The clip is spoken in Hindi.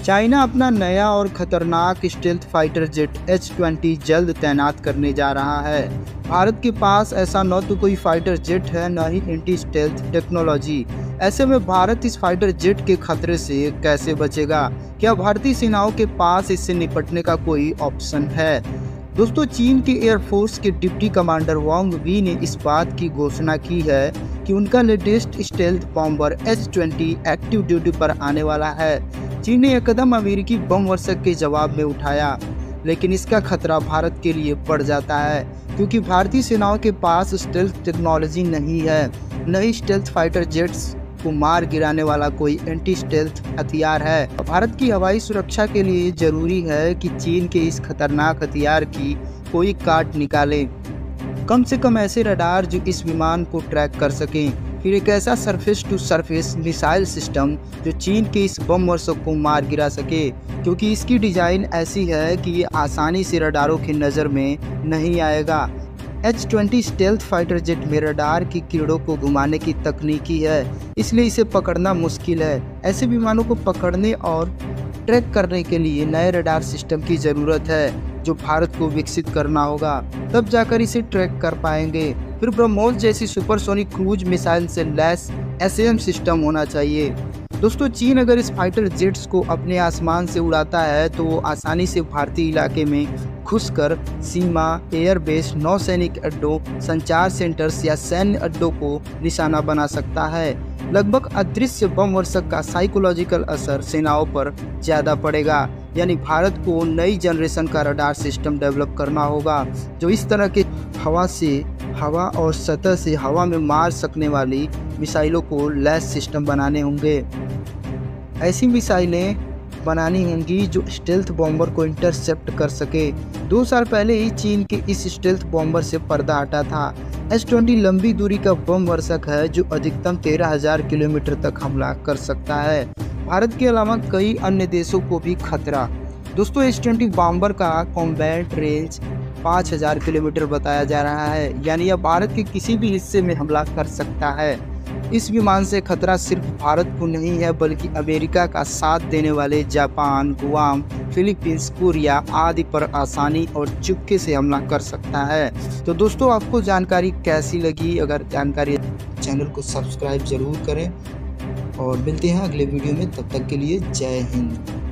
चाइना अपना नया और खतरनाक स्टेल्थ फाइटर जेट H-20 जल्द तैनात करने जा रहा है। भारत के पास ऐसा न तो कोई फाइटर जेट है, न ही एंटी स्टेल्थ टेक्नोलॉजी। ऐसे में भारत इस फाइटर जेट के खतरे से कैसे बचेगा? क्या भारतीय सेनाओं के पास इससे निपटने का कोई ऑप्शन है? दोस्तों, चीन के एयरफोर्स के डिप्टी कमांडर वांग वी ने इस बात की घोषणा की है कि उनका latest stealth bomber H-20 active duty पर आने वाला है। चीन ने यह कदम अमेरिकी बम वर्षक के जवाब में उठाया, लेकिन इसका खतरा भारत के लिए बढ़ जाता है क्योंकि भारतीय सेनाओं के पास स्टेल्थ टेक्नोलॉजी नहीं है, न ही स्टेल्थ फाइटर जेट्स को मार गिराने वाला कोई एंटी स्टेल्थ हथियार है। भारत की हवाई सुरक्षा के लिए जरूरी है कि चीन के इस खतरनाक हथियार की कोई काट निकाले। कम से कम ऐसे रडार जो इस विमान को ट्रैक कर सकें, फिर एक ऐसा surface to surface missile system जो चीन के इस बम वर्षक को मार गिरा सके, क्योंकि इसकी डिजाइन ऐसी है कि ये आसानी से रडारों की नज़र में नहीं आएगा। H-20 स्टेल्थ फाइटर जेट में रडार की किरणों को घुमाने की तकनीकी है, इसलिए इसे पकड़ना मुश्किल है। ऐसे विमानों को पकड़ने और ट्रैक करने के लिए नए रडार सिस्टम की ज़रूरत है जो भारत को विकसित करना होगा, तब जाकर इसे ट्रैक कर पाएंगे। फिर ब्रह्मोस जैसी सुपरसोनिक क्रूज मिसाइल से लैस SM सिस्टम होना चाहिए। दोस्तों, चीन अगर इस फाइटर जेट्स को अपने आसमान से उड़ाता है तो वो आसानी से भारतीय इलाके में घुसकर सीमा, एयरबेस, नौसैनिक अड्डों, संचार सेंटर्स या सैन्य अड्डों को निशाना बना सकता है। लगभग अदृश्य बम वर्षक का साइकोलॉजिकल असर सेनाओं पर ज़्यादा पड़ेगा, यानी भारत को नई जनरेशन का रडार सिस्टम डेवलप करना होगा जो इस तरह के हवा और सतह से हवा में मार सकने वाली मिसाइलों को लैस सिस्टम बनाने होंगे। ऐसी मिसाइलें बनानी होंगी जो स्टेल्थ बॉम्बर को इंटरसेप्ट कर सके। 2 साल पहले ही चीन के इस स्टेल्थ बॉम्बर से पर्दा हटा था। H-20 लंबी दूरी का बम वर्षक है जो अधिकतम 13,000 किलोमीटर तक हमला कर सकता है। भारत के अलावा कई अन्य देशों को भी खतरा। दोस्तों, H-20 बॉम्बर का कॉम्बैट रेंज 5,000 किलोमीटर बताया जा रहा है, यानी यह भारत के किसी भी हिस्से में हमला कर सकता है। इस विमान से खतरा सिर्फ भारत को नहीं है, बल्कि अमेरिका का साथ देने वाले जापान, गुआम, फिलीपींस, कोरिया आदि पर आसानी और चुपके से हमला कर सकता है। तो दोस्तों, आपको जानकारी कैसी लगी? अगर जानकारी, चैनल को सब्सक्राइब जरूर करें और मिलते हैं अगले वीडियो में। तब तक के लिए जय हिंद।